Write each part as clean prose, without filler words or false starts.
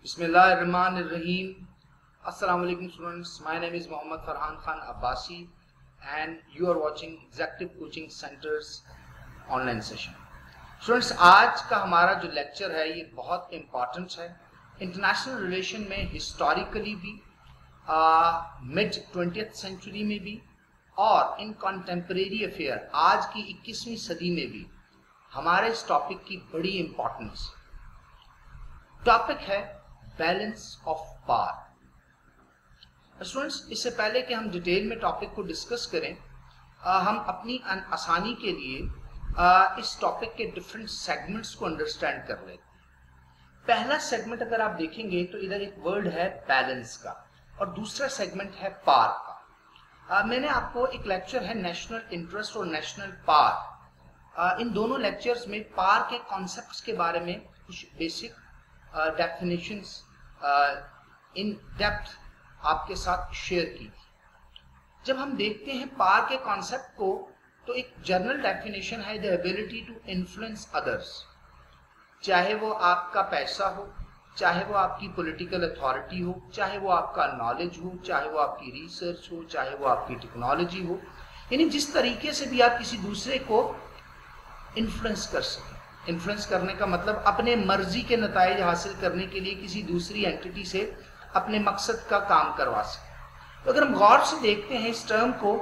Bismillahirrahmanirrahim. Assalamu alaikum students. My name is Mohammad Farhan Khan Abbasi and you are watching Executive Coaching Center's online session. Students, आज का हमारा जो lecture है ये बहुत important है इंटरनेशनल रिलेशन में, हिस्टोरिकली भी, मिड 20th सेंचुरी में भी और इन कॉन्टेम्परेरी अफेयर आज की 21वीं सदी में भी हमारे इस टॉपिक की बड़ी इंपॉर्टेंस। टॉपिक है बैलेंस ऑफ पावर। स्टूडेंट्स, इससे पहले कि हम डिटेल में टॉपिक को डिस्कस करें, हम अपनी आसानी के लिए इस टॉपिक के डिफरेंट सेगमेंट्स को अंडरस्टैंड कर लेते हैं। पहला सेगमेंट अगर आप देखेंगे तो इधर एक वर्ड है बैलेंस का और दूसरा सेगमेंट है पार का। मैंने आपको एक लेक्चर है नेशनल इंटरेस्ट और नेशनल पार, इन दोनों लेक्चर्स में पार के कॉन्सेप्ट्स के बारे में कुछ बेसिक डेफिनेशंस इन डेप्थ आपके साथ शेयर की थी। जब हम देखते हैं पार के कॉन्सेप्ट को तो एक जनरल डेफिनेशन है the ability to influence others, चाहे वो आपका पैसा हो, चाहे वो आपकी पॉलिटिकल अथॉरिटी हो, चाहे वो आपका नॉलेज हो, चाहे वो आपकी रिसर्च हो, चाहे वो आपकी टेक्नोलॉजी हो, यानी जिस तरीके से भी आप किसी दूसरे को इन्फ्लुएंस कर सकें। इन्फ्लुएंस करने का मतलब अपने मर्जी के नताइज हासिल करने के लिए किसी दूसरी एंटिटी से अपने मकसद का काम करवा सके। तो अगर हम गौर से देखते हैं इस टर्म को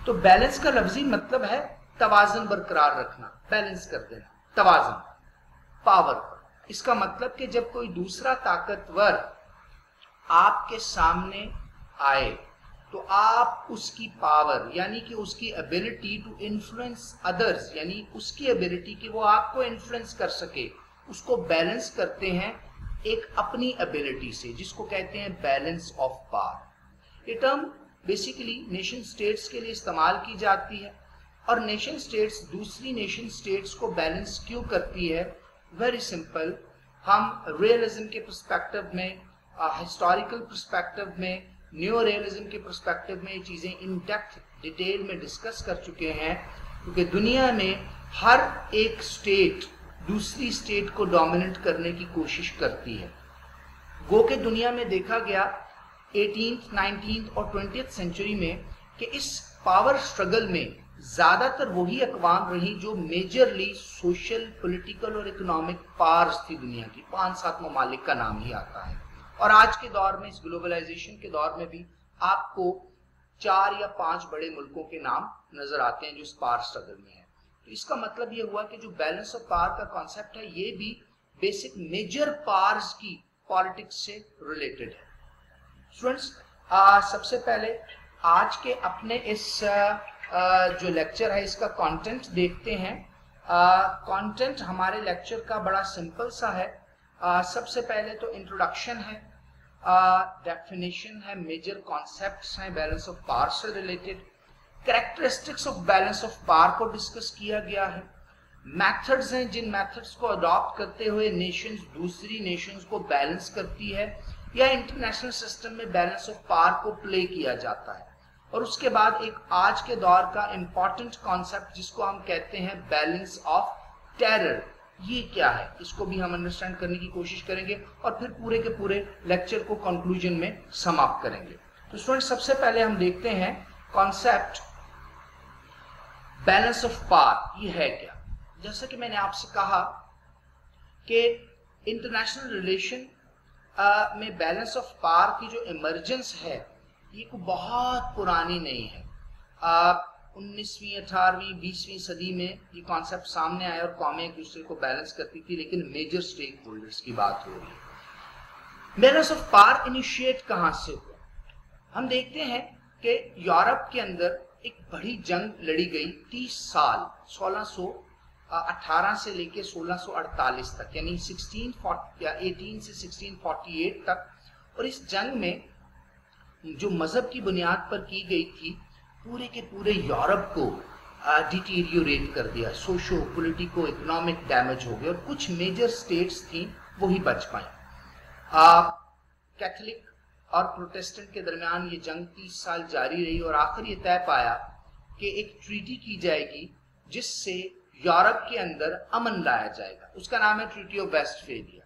तो बैलेंस का लफ्जी मतलब है तवाज़ुन बरकरार रखना, बैलेंस कर देना, तवाज़ुन, पावर। इसका मतलब कि जब कोई दूसरा ताकतवर आपके सामने आए तो आप उसकी पावर यानी कि उसकी एबिलिटी टू इन्फ्लुएंस अदर्स, यानी उसकी एबिलिटी कि वो आपको इन्फ्लुएंस कर सके, उसको बैलेंस करते हैं एक अपनी एबिलिटी से, जिसको कहते हैं बैलेंस ऑफ पावर। ये टर्म बेसिकली नेशन स्टेट्स के लिए इस्तेमाल की जाती है और नेशन स्टेट्स दूसरी नेशन स्टेट्स को बैलेंस क्यों करती है? वेरी सिंपल, हम रियलिज्म के पर्सपेक्टिव में, हिस्टोरिकल पर्सपेक्टिव में, न्यू रियलिज्म के पर्सपेक्टिव में ये चीजें इन डेप्थ डिटेल में डिस्कस कर चुके हैं, क्योंकि दुनिया में हर एक स्टेट दूसरी स्टेट को डोमिनेट करने की कोशिश करती है। गो के दुनिया में देखा गया 18th, 19th और 20th सेंचुरी में कि इस पावर स्ट्रगल में ज्यादातर वही अकवाम रही जो मेजरली सोशल, पॉलिटिकल और इकोनॉमिक पावर्स थी दुनिया की। 5-7 ममालिक का नाम ही आता है और आज के दौर में, इस ग्लोबलाइजेशन के दौर में भी आपको 4 या 5 बड़े मुल्कों के नाम नजर आते हैं जो इस पावर स्ट्रगल में है। तो इसका मतलब ये हुआ कि जो बैलेंस ऑफ पावर का कॉन्सेप्ट है ये भी बेसिक मेजर पावर्स की पॉलिटिक्स से रिलेटेड है। स्टूडेंट्स, सबसे पहले आज के अपने इस जो लेक्चर है इसका कंटेंट देखते हैं। कंटेंट हमारे लेक्चर का बड़ा सिंपल सा है। सबसे पहले तो इंट्रोडक्शन है, डेफिनेशन है, मेजर कॉन्सेप्ट्स हैं बैलेंस ऑफ पावर से related, characteristics of balance of power को डिस्कस किया गया है, मेथड्स हैं जिन मेथड्स को अडॉप्ट करते हुए नेशंस दूसरी नेशंस को बैलेंस करती है या इंटरनेशनल सिस्टम में बैलेंस ऑफ पावर को प्ले किया जाता है, और उसके बाद एक आज के दौर का इंपॉर्टेंट कॉन्सेप्ट जिसको हम कहते हैं बैलेंस ऑफ टेरर। ये क्या है इसको भी हम अंडरस्टैंड करने की कोशिश करेंगे और फिर पूरे के पूरे लेक्चर को कंक्लूजन में समाप्त करेंगे। तो स्टूडेंट, सबसे पहले हम देखते हैं कॉन्सेप्ट बैलेंस ऑफ पावर ये है क्या। जैसा कि मैंने आपसे कहा कि इंटरनेशनल रिलेशन में बैलेंस ऑफ पावर की जो इमर्जेंस है ये को बहुत पुरानी नहीं है। 19वीं, 18वीं, 20वीं सदी में ये कॉन्सेप्ट सामने आया और कौमें एक दूसरे को बैलेंस करती थी, लेकिन मेजर स्टेक होल्डर्स की बात हो रही है। बैलेंस ऑफ पावर इनिशिएट कहां से हुआ? हम देखते हैं कि यूरोप के अंदर एक बड़ी जंग लड़ी गई 30 साल, 1618 से लेके 1648 तक, यानी 18 से 1648 तक। और इस जंग में जो मजहब की बुनियाद पर की गई थी पूरे के पूरे यूरोप को डिटीरियोरेट कर दिया, सोशो पॉलिटिको इकोनॉमिक डैमेज हो गया और कुछ मेजर स्टेट्स थी वो ही बच पाई। कैथोलिक और प्रोटेस्टेंट के दरमियान ये जंग 30 साल जारी रही और आखिर ये तय पाया कि एक ट्रीटी की जाएगी जिससे यूरोप के अंदर अमन लाया जाएगा। उसका नाम है ट्रीटी ऑफ वेस्टफेलिया।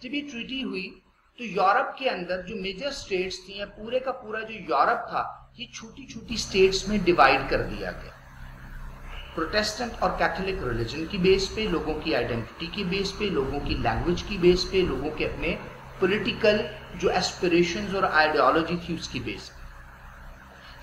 जब ये ट्रीटी हुई तो यूरोप के अंदर जो मेजर स्टेट्स थी या पूरे का पूरा जो यूरोप था ये छोटी छोटी स्टेट्स में डिवाइड कर दिया गया। प्रोटेस्टेंट और कैथोलिक रिलीजन की बेस पे, लोगों की आइडेंटिटी की बेस पे, लोगों की लैंग्वेज की बेस पे, लोगों के अपने पॉलिटिकल जो एस्पिरेशंस और आइडियोलॉजी थी उसकी बेस पे।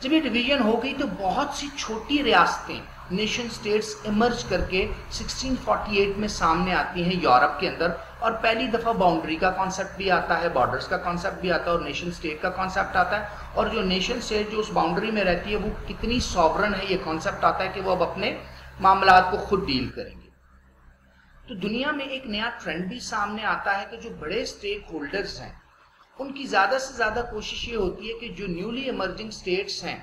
जब ये डिवीजन हो गई तो बहुत सी छोटी रियासतें, नेशन स्टेट्स इमर्ज करके 1648 में सामने आती हैं यूरोप के अंदर, और पहली दफा बाउंड्री का कॉन्सेप्ट भी आता है, बॉर्डर्स का कॉन्सेप्ट भी आता है और नेशन स्टेट का कॉन्सेप्ट आता है। और जो नेशन स्टेट जो उस बाउंड्री में रहती है वो कितनी सॉवरन है ये कॉन्सेप्ट आता है कि वो अब अपने मामलात को खुद डील करेंगे। तो दुनिया में एक नया ट्रेंड भी सामने आता है कि जो बड़े स्टेक होल्डर्स हैं उनकी ज्यादा से ज्यादा कोशिश ये होती है कि जो न्यूली इमर्जिंग स्टेट्स हैं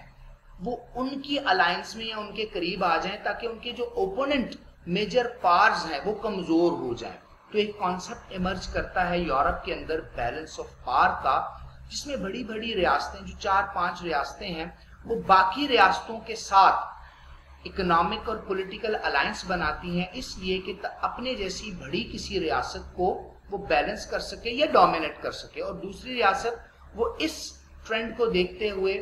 वो उनकी अलायंस में या उनके करीब आ जाएं ताकि उनके जो ओपोनेंट मेजर पावर्स हैं वो कमजोर हो जाएं। तो एक कॉन्सेप्ट इमर्ज करता है यूरोप के अंदर बैलेंस ऑफ पावर का, जिसमें बड़ी बड़ी रियासतें जो 4-5 रियासतें हैं वो बाकी रियासतों के साथ इकोनॉमिक और पॉलिटिकल अलायंस बनाती हैं, इसलिए कि अपने जैसी बड़ी किसी रियासत को वो बैलेंस कर सके या डोमिनेट कर सके। और दूसरी रियासत वो इस ट्रेंड को देखते हुए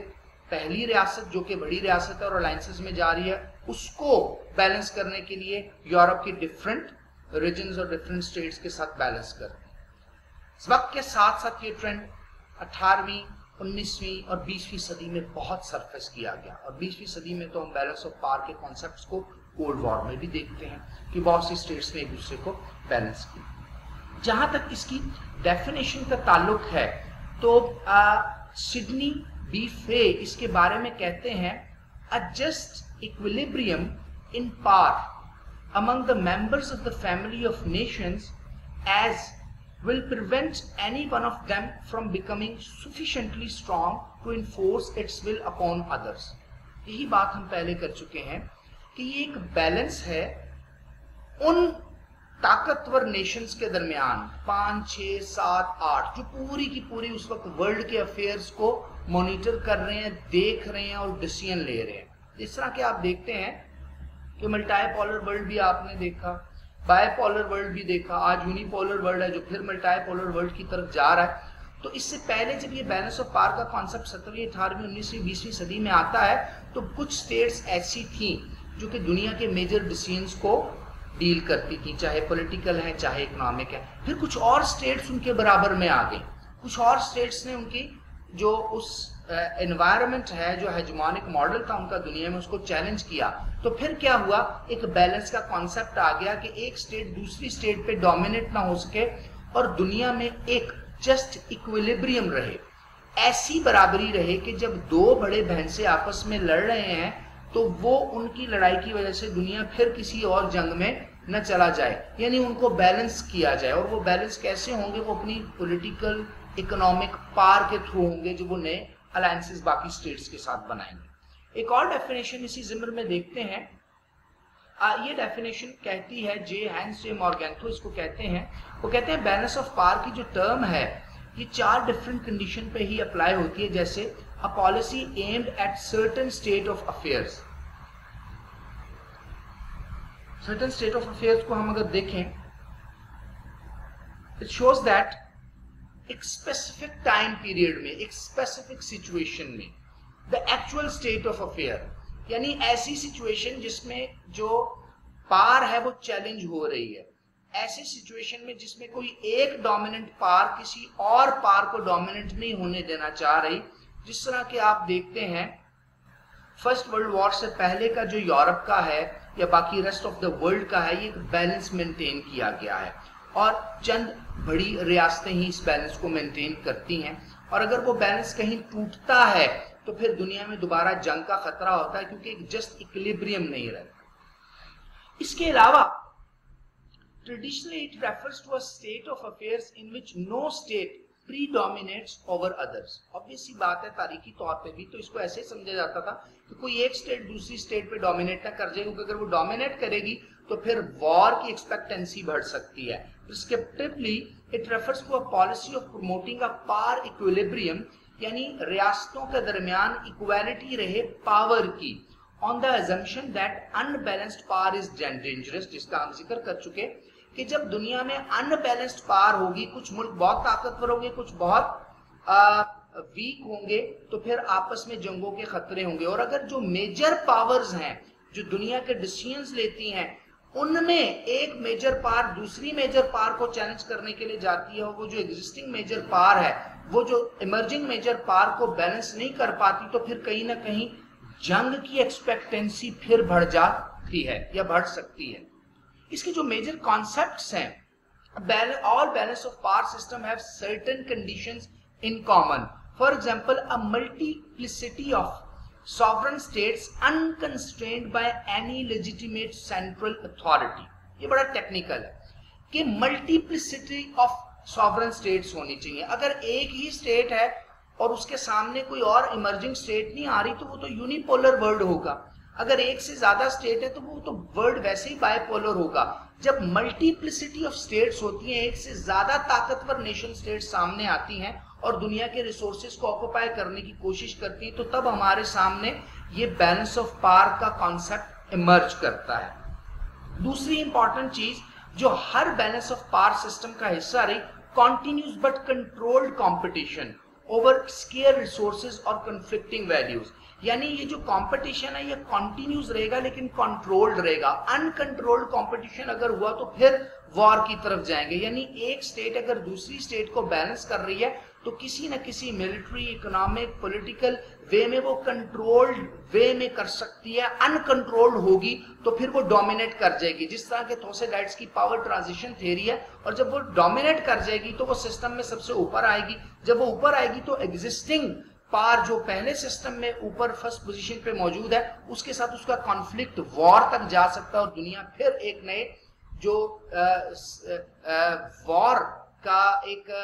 पहली रियासत जो कि बड़ी रियासत है और अलायंसेस में जा रही है उसको बैलेंस करने के लिए यूरोप की डिफरेंट रीजन्स और डिफरेंट स्टेट्स के साथ बैलेंस करते हैं। इस वक्त के साथ साथ ये ट्रेंड 18वीं, 19वीं और 20वीं सदी में बहुत सरफेस किया गया। और 20वीं सदी में तो हम बैलेंस ऑफ पावर के कॉन्सेप्ट्स को कोल्ड वॉर में भी देखते हैं कि बहुत सी स्टेट्स ने एक दूसरे को बैलेंस किया। जहां तक इसकी डेफिनेशन का ताल्लुक है तो सिडनी बी फे इसके बारे में कहते हैं अ just equilibrium in power among the members of the family of nations as will prevent any one of them from becoming sufficiently strong to enforce its will upon others। यही बात हम पहले कर चुके हैं कि ये एक बैलेंस है उन ताकतवर नेशंस के दरमियान 5, 6, 7, 8 जो पूरी की पूरी उस वक्त वर्ल्ड के अफेयर्स को मॉनिटर कर रहे हैं, देख रहे हैं और डिसीजन ले रहे हैं। इस तरह के आप देखते हैं कि मल्टीपोलर वर्ल्ड भी आपने देखा, बायपोलर वर्ल्ड भी देखा, आज यूनिपोलर वर्ल्ड है जो फिर मल्टीपोलर वर्ल्ड की तरफ जा रहा है। तो इससे पहले जब ये बैलेंस ऑफ पावर का कॉन्सेप्ट 17वीं, 18वीं, 19वीं, 20वीं सदी में आता है तो कुछ स्टेट्स ऐसी थी जो कि दुनिया के मेजर डिसीजंस को डील करती थी, चाहे पॉलिटिकल है चाहे इकोनॉमिक है। फिर कुछ और स्टेट्स उनके बराबर में आ गई, कुछ और स्टेट्स ने उनकी जो उस एनवायरनमेंट है, जो हेजेमोनिक मॉडल था उनका दुनिया में, उसको चैलेंज किया। तो फिर क्या हुआ, एक बैलेंस का कॉन्सेप्ट आ गया कि एक स्टेट दूसरी स्टेट पे डोमिनेट ना हो सके और दुनिया में एक जस्ट इक्विलिब्रियम रहे, ऐसी बराबरी रहे कि जब दो बड़े भैंसे आपस में लड़ रहे हैं तो वो उनकी लड़ाई की वजह से दुनिया फिर किसी और जंग में न चला जाए, यानी उनको बैलेंस किया जाए। और वो बैलेंस कैसे होंगे, वो अपनी पॉलिटिकल इकोनॉमिक पावर के थ्रू होंगे जो वो नए अलायंसेस बाकी स्टेट्स के साथ बनाएंगे। एक और डेफिनेशन इसी जिम्र में देखते हैं। ये डेफिनेशन कहती है जे हैंस जे मॉर्गेंथो इसको कहते हैं, वो कहते हैं बैलेंस ऑफ पावर की जो टर्म है ये 4 डिफरेंट कंडीशन पे ही अप्लाई होती है, जैसे a policy aimed at certain state of affairs. Certain state of affairs को हम अगर देखें, इट शोज दैट एक स्पेसिफिक टाइम पीरियड में, एक स्पेसिफिक सिचुएशन में, the actual state of affair, यानी ऐसी सिचुएशन जिसमें जो पावर है वो चैलेंज हो रही है, ऐसी सिचुएशन में जिसमें कोई एक डोमिनेंट पावर किसी और पावर को डोमिनेंट नहीं होने देना चाह रही। जिस तरह के आप देखते हैं फर्स्ट वर्ल्ड वॉर से पहले का जो यूरोप का है या बाकी रेस्ट ऑफ द वर्ल्ड का है, ये एक बैलेंस मेंटेन किया गया है और चंद बड़ी रियासतें ही इस बैलेंस को मेंटेन करती हैं। और अगर वो बैलेंस कहीं टूटता है तो फिर दुनिया में दोबारा जंग का खतरा होता है, क्योंकि एक जस्ट इक्विलिब्रियम नहीं रहता। इसके अलावा traditionally it refers to a state of affairs in which no state predominates over others. Obvious सी बात है, तारीखी तौर पे भी तो इसको ऐसे समझा जाता था कि कोई एक स्टेट दूसरी स्टेट पे डोमिनेट ना कर जाए, क्योंकि अगर वो डोमिनेट करेगी तो फिर वॉर की एक्सपेक्टेंसी बढ़ सकती है। Prescriptively it refers to a policy of promoting a power equilibrium, यानी रियासतों के दरमियान इक्वालिटी रहे पावर की, on the assumption that unbalanced power is dangerous, जिसका हम जिक्र कर चुके कि जब दुनिया में अनबैलेंस्ड पावर होगी, कुछ मुल्क बहुत ताकतवर होंगे, कुछ बहुत वीक होंगे, तो फिर आपस में जंगों के खतरे होंगे। और अगर जो मेजर पावर्स हैं जो दुनिया के डिसीजंस लेती हैं, उनमें एक मेजर पावर दूसरी मेजर पावर को चैलेंज करने के लिए जाती है, और वो जो एग्जिस्टिंग मेजर पावर है वो जो इमर्जिंग मेजर पावर को बैलेंस नहीं कर पाती, तो फिर कहीं ना कहीं जंग की एक्सपेक्टेंसी फिर बढ़ जाती है या बढ़ सकती है। इसके जो मेजर कॉन्सेप्ट्स हैं, all balance of power system have certain conditions in common. For example, a multiplicity of sovereign states unconstrained by any legitimate central authority. ये बड़ा टेक्निकल है कि मल्टीप्लिसिटी ऑफ सॉवरन स्टेट्स होनी चाहिए। अगर एक ही स्टेट है और उसके सामने कोई और इमर्जिंग स्टेट नहीं आ रही, तो वो तो यूनिपोलर वर्ल्ड होगा। अगर एक से ज्यादा स्टेट है तो वो तो वर्ल्ड वैसे ही बायपोलर होगा। जब मल्टीप्लिसिटी ऑफ स्टेट्स होती हैं, एक से ज्यादा ताकतवर नेशन स्टेट सामने आती हैं और दुनिया के रिसोर्सेज को ऑक्युपाई करने की कोशिश करती हैं, तो तब हमारे सामने ये बैलेंस ऑफ पावर का कॉन्सेप्ट इमर्ज करता है। दूसरी इंपॉर्टेंट चीज जो हर बैलेंस ऑफ पावर सिस्टम का हिस्सा रही, continuous but controlled competition over square resources और कंफ्लिक्टिंग वैल्यूज। यानी ये जो कंपटीशन है ये कंटिन्यूस रहेगा लेकिन कंट्रोल्ड रहेगा। अनकंट्रोल्ड कंपटीशन अगर हुआ तो फिर वॉर की तरफ जाएंगे। यानी एक स्टेट अगर दूसरी स्टेट को बैलेंस कर रही है तो किसी न किसी मिलिट्री, इकोनॉमिक, पॉलिटिकल वे में वो कंट्रोल्ड वे में कर सकती है। अनकंट्रोल्ड होगी तो फिर वो डोमिनेट कर जाएगी, जिस तरह के थोसेडाइट्स की पावर ट्रांजिशन थ्योरी है। और जब वो डोमिनेट कर जाएगी तो वो सिस्टम में सबसे ऊपर आएगी। जब वो ऊपर आएगी तो एग्जिस्टिंग पावर जो पहले सिस्टम में ऊपर फर्स्ट पोजीशन पे मौजूद है उसके साथ उसका कॉन्फ्लिक्ट वॉर तक जा सकता है और दुनिया फिर एक नए जो वॉर का एक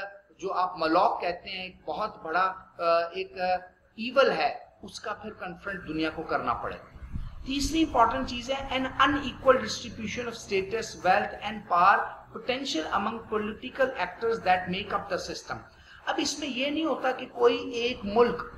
जो आप मलॉक कहते हैं, एक बहुत बड़ा एक ईवल है, उसका फिर कन्फ्रंट दुनिया को करना पड़ेगा। तीसरी इंपॉर्टेंट चीज है N unequal distribution of status, wealth and power potential among political actors that make up the system. अब इसमें यह नहीं होता कि कोई एक मुल्क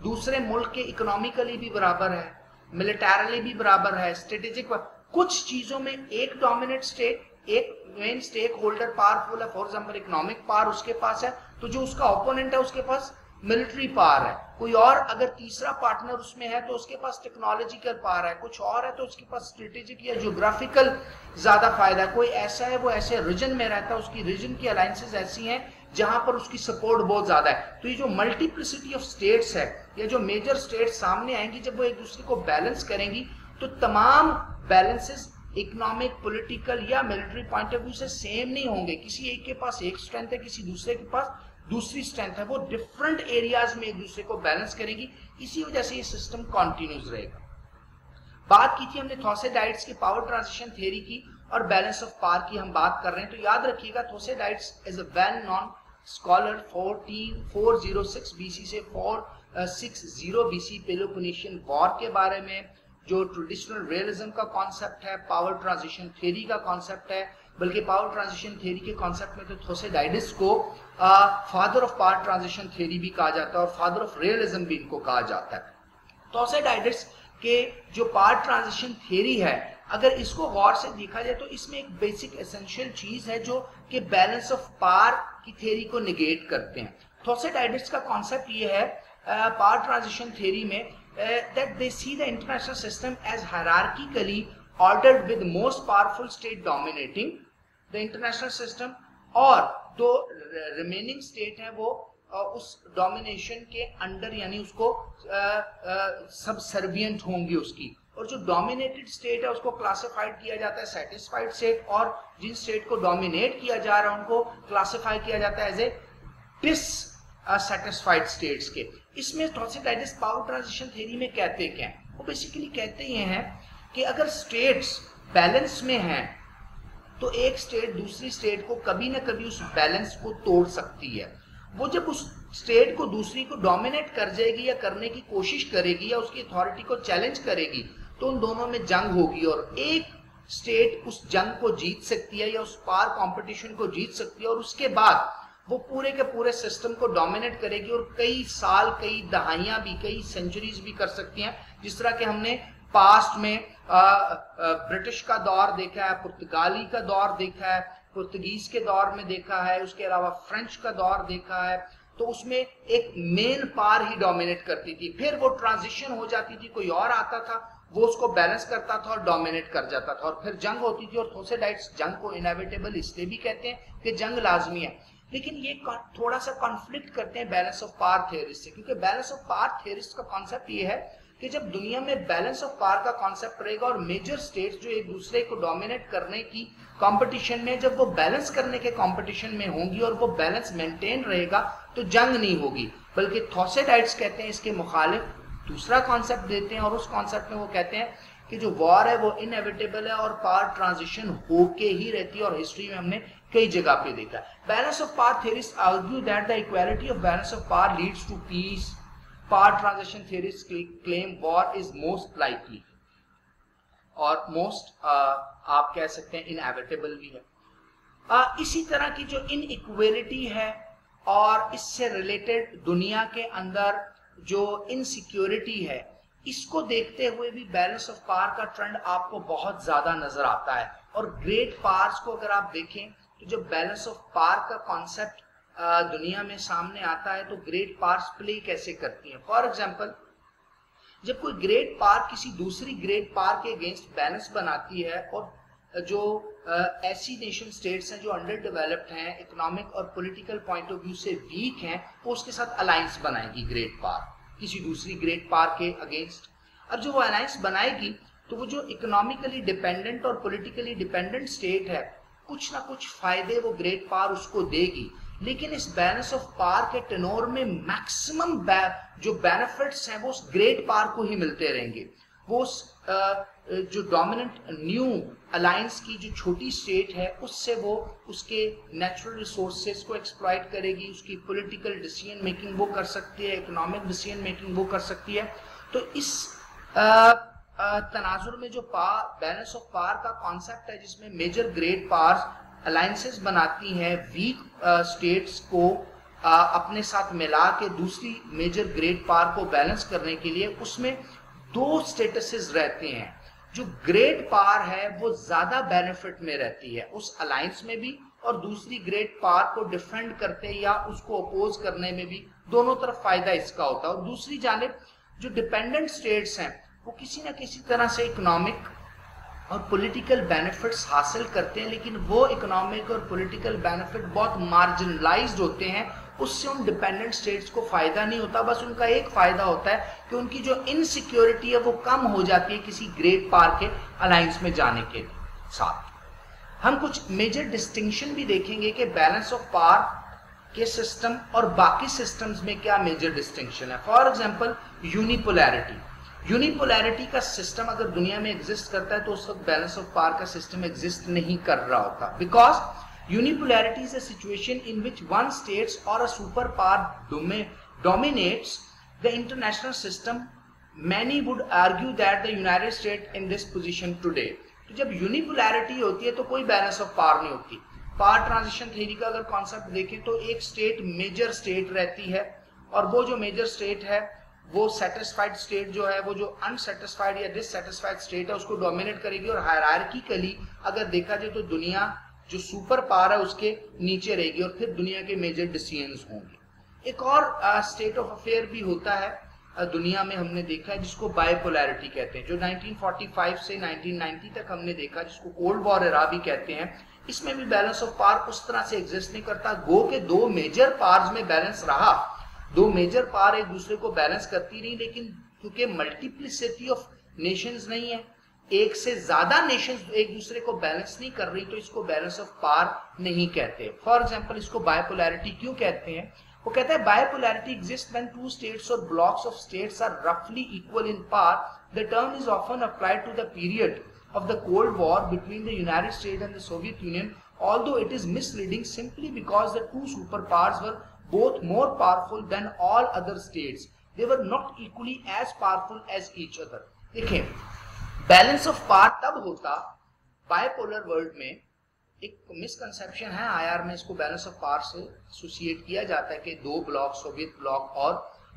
दूसरे मुल्क के इकोनॉमिकली भी बराबर है, मिलिटरली भी बराबर है, स्ट्रेटेजिक कुछ चीजों में एक डोमिनेट स्टेट, एक मेन स्टेक होल्डर पावरफुल है, फॉर एग्जांपल इकोनॉमिक पावर उसके पास है, तो जो उसका ओपोनेंट है उसके पास मिलिट्री पावर है। कोई और अगर तीसरा पार्टनर उसमें है तो उसके पास टेक्नोलॉजिकल पावर है, कुछ और है तो उसके पास स्ट्रेटेजिक या ज्योग्राफिकल ज्यादा फायदा है। कोई ऐसा है वो ऐसे रीजन में रहता है, उसकी रीजन की अलायंसेस ऐसी हैं जहां पर उसकी सपोर्ट बहुत ज्यादा है। तो ये जो मल्टीप्लिसिटी ऑफ स्टेट्स है या जो मेजर स्टेट्स सामने आएंगी, जब वो एक दूसरे को बैलेंस करेंगी तो तमाम बैलेंसेस इकोनॉमिक, पॉलिटिकल या मिलिट्री पॉइंट ऑफ व्यू से सेम नहीं होंगे। किसी एक के पास एक स्ट्रेंथ है, किसी दूसरे के पास दूसरी स्ट्रेंथ है, वो डिफरेंट एरियाज में एक दूसरे को बैलेंस करेगी। इसी वजह से ये सिस्टम कॉन्टिन्यूस रहेगा। बात की थी हमने थोसेडाइट्स की पावर ट्रांजिशन थ्योरी की और बैलेंस ऑफ पावर की हम बात कर रहे हैं, तो याद रखिएगा Thucydides is a well known scholar 406 BC से 460 बीसी पेलोपोनेशियन वॉर के बारे में, जो ट्रेडिशनल रियलिज्म का कॉन्सेप्ट है, पावर ट्रांजिशन थ्योरी का कॉन्सेप्ट है। बल्कि पावर ट्रांजिशन थ्योरी के कॉन्सेप्ट में तो थोसेडाइट्स को father of power transition theory भी कहा जाता है और फादर ऑफ रियलिज्म भी इनको कहा जाता है। थोसेडाइट्स के जो पावर ट्रांजिशन थ्योरी है, अगर इसको गौर से देखा जाए तो इसमें एक बेसिक एसेंशियल चीज है जो कि बैलेंस ऑफ पावर की थ्योरी को निगेट करते हैं। थोसेडाइट्स का कॉन्सेप्ट ये है पावर ट्रांजिशन थ्योरी में that they see the international system as hierarchically ordered with most powerful state dominating the international system, और जो remaining state है वो उस domination के अंडर यानी उसको subservient होंगी उसकी। और जो dominated state है उसको classified किया जाता है satisfied state, और जिन state को dominate किया जा रहा है उनको classify किया जाता है as a dissatisfied states के। इसमें थोसेडाइट्स पावर ट्रांजिशन थ्योरी में कहते क्या हैं? वो बेसिकली कहते ये हैं कि अगर स्टेट्स बैलेंस में हैं तो एक स्टेट दूसरी स्टेट को कभी ना कभी उस बैलेंस को तोड़ सकती है। वो जब उस स्टेट को दूसरी को डोमिनेट कर जाएगी या करने की कोशिश करेगी या उसकी अथॉरिटी को चैलेंज करेगी तो उन दोनों में जंग होगी और एक स्टेट उस जंग को जीत सकती है या उस पावर कॉम्पिटिशन को जीत सकती है और उसके बाद वो पूरे के पूरे सिस्टम को डोमिनेट करेगी और कई साल, कई दहाइयां भी, कई सेंचुरीज भी कर सकती हैं। जिस तरह के हमने पास्ट में ब्रिटिश का दौर देखा है, पुर्तगाली का दौर देखा है, पुर्तगीज के दौर में देखा है, उसके अलावा फ्रेंच का दौर देखा है, तो उसमें एक मेन पावर ही डोमिनेट करती थी, फिर वो ट्रांजिशन हो जाती थी, कोई और आता था, वो उसको बैलेंस करता था और डोमिनेट कर जाता था, और फिर जंग होती थी। और थोसेडाइट्स जंग को इनएविटेबल इसलिए भी कहते हैं कि जंग लाजमी है, लेकिन ये थोड़ा सा कॉन्फ्लिक्ट करते हैं बैलेंस ऑफ पावर थ्योरिस्ट से, क्योंकि बैलेंस ऑफ पावर थ्योरिस्ट का कॉन्सेप्ट ये है कि जब दुनिया में बैलेंस ऑफ पावर का कॉन्सेप्ट रहेगा और मेजर स्टेट्स जो एक दूसरे को डोमिनेट करने की कंपटीशन में, जब वो बैलेंस करने के कंपटीशन में होंगी और वो बैलेंस मेंटेन रहेगा, तो जंग नहीं होगी। बल्कि थोसेडाइट्स कहते हैं इसके मुखालिफ दूसरा कॉन्सेप्ट देते हैं, और उस कॉन्सेप्ट में वो कहते हैं कि जो वॉर है वो इनएविटेबल है और पावर ट्रांजिशन होके ही रहती है, और हिस्ट्री में हमने कई जगह पे देखा है। Balance of power theorist argue that the equality of balance of power leads to peace. Power transition theorist claim war is most likely और मोस्ट आप कह सकते हैं इनएविटेबल भी है। इसी तरह की जो इनइक्वालिटी है और इससे रिलेटेड दुनिया के अंदर जो इनसिक्योरिटी है, इसको देखते हुए भी बैलेंस ऑफ पावर का ट्रेंड आपको बहुत ज्यादा नजर आता है। और ग्रेट पावर्स को अगर आप देखें तो जब बैलेंस ऑफ पावर का कॉन्सेप्ट दुनिया में सामने आता है तो ग्रेट पावर्स प्ले कैसे करती हैं। फॉर एग्जांपल, जब कोई ग्रेट पावर किसी दूसरी ग्रेट पावर के अगेंस्ट बैलेंस बनाती है, और जो ऐसी नेशन स्टेट्स हैं जो अंडर डेवलप्ड हैं, इकोनॉमिक और पॉलिटिकल पॉइंट ऑफ व्यू से वीक हैं, वो उसके साथ अलायंस बनाएगी ग्रेट पावर किसी दूसरी ग्रेट पावर के अगेंस्ट। और जो वो अलायंस बनाएगी तो वो जो इकोनॉमिकली डिपेंडेंट और पॉलिटिकली डिपेंडेंट स्टेट है, कुछ ना कुछ फायदे वो ग्रेट पावर उसको देगी, लेकिन इस बैलेंस ऑफ पावर के टेनोर में मैक्सिमम जो बेनिफिट्स हैं वो उस ग्रेट पावर को ही मिलते रहेंगे। वो उस जो डोमिनेंट न्यू अलायंस की जो छोटी स्टेट है उससे वो उसके नेचुरल रिसोर्सेज को एक्सप्लॉइट करेगी, उसकी पॉलिटिकल डिसीजन मेकिंग वो कर सकती है, इकोनॉमिक डिसीजन मेकिंग वो कर सकती है। तो इस तनाजुर में जो बैलेंस ऑफ पावर का कॉन्सेप्ट है, जिसमें मेजर ग्रेट पावर्स अलायंसेस बनाती हैं वीक स्टेट्स को अपने साथ मिला के दूसरी मेजर ग्रेट पावर को बैलेंस करने के लिए, उसमें दो स्टेटसेस रहते हैं। जो ग्रेट पावर है वो ज्यादा बेनिफिट में रहती है उस अलायंस में भी, और दूसरी ग्रेट पावर को डिफेंड करते या उसको अपोज करने में भी, दोनों तरफ फायदा इसका होता है। और दूसरी जानिब जो डिपेंडेंट स्टेट्स हैं वो किसी ना किसी तरह से इकोनॉमिक और पॉलिटिकल बेनिफिट्स हासिल करते हैं, लेकिन वो इकोनॉमिक और पॉलिटिकल बेनिफिट बहुत मार्जिनलाइज्ड होते हैं, उससे उन डिपेंडेंट स्टेट्स को फायदा नहीं होता। बस उनका एक फायदा होता है कि उनकी जो इनसिक्योरिटी है वो कम हो जाती है किसी ग्रेट पावर के अलायंस में जाने के साथ। हम कुछ मेजर डिस्टिंक्शन भी देखेंगे कि बैलेंस ऑफ पावर के सिस्टम और बाकी सिस्टम्स में क्या मेजर डिस्टिंक्शन है। फॉर एग्जाम्पल, यूनिपोलैरिटी का सिस्टम अगर दुनिया में एग्जिस्ट करता है तो उस वक्त बैलेंस ऑफ पावर का सिस्टम एग्जिस्ट नहीं कर रहा होता, because unipolarity is a situation in which one states और a super power dominates the international system. Many would argue that the United States in this position today. तो जब unipolarity होती है तो कोई बैलेंस ऑफ पावर नहीं होती। Power transition theory का अगर कॉन्सेप्ट देखें तो एक स्टेट मेजर स्टेट रहती है, और वो जो मेजर स्टेट है वो सेटिस्फाइड स्टेट जो है, वो जो अनसेटिस्फाइड या डिससेटिस्फाइड स्टेट है उसको डोमिनेट करेगी, और हायरार्किकली अगर देखा जाए तो दुनिया जो सुपर पावर है उसके नीचे रहेगी, और फिर दुनिया के मेजर डिसीजंस होंगे। एक और स्टेट ऑफ अफेयर भी होता है दुनिया में, हमने देखा है, जिसको बाइपोलैरिटी कहते हैं, जो 1945 से 1990 तक हमने देखा, जिसको कोल्ड वॉर एरा भी कहते हैं। इसमें भी बैलेंस ऑफ पावर उस तरह से एग्जिस्ट नहीं करता। गो के दो मेजर पावर्स में बैलेंस रहा, दो मेजर पावर एक दूसरे को बैलेंस करती रही, लेकिन क्योंकि मल्टीप्लिसिटी ऑफ नेशंस नहीं है, एक से ज्यादा नेशंस एक दूसरे को बैलेंस नहीं कर रही, तो इसको बैलेंस ऑफ पावर नहीं कहते। फॉर एग्जांपल, इसको बाइपोलैरिटी क्यों कहते हैं? वो कहता है bipolarity exists when two states or blocks of states are roughly equal in power. The term is often applied to the period of the Cold War between the United States and the Soviet Union, although it is misleading simply because the two superpowers were both more powerful than all other states. They were not equally as powerful as each other. देखिए, balance of power तब होता bipolar world में। एक misconception है IR में, इसको balance of power से associate किया जाता है कि दो ब्लॉक, सोवियत ब्लॉक और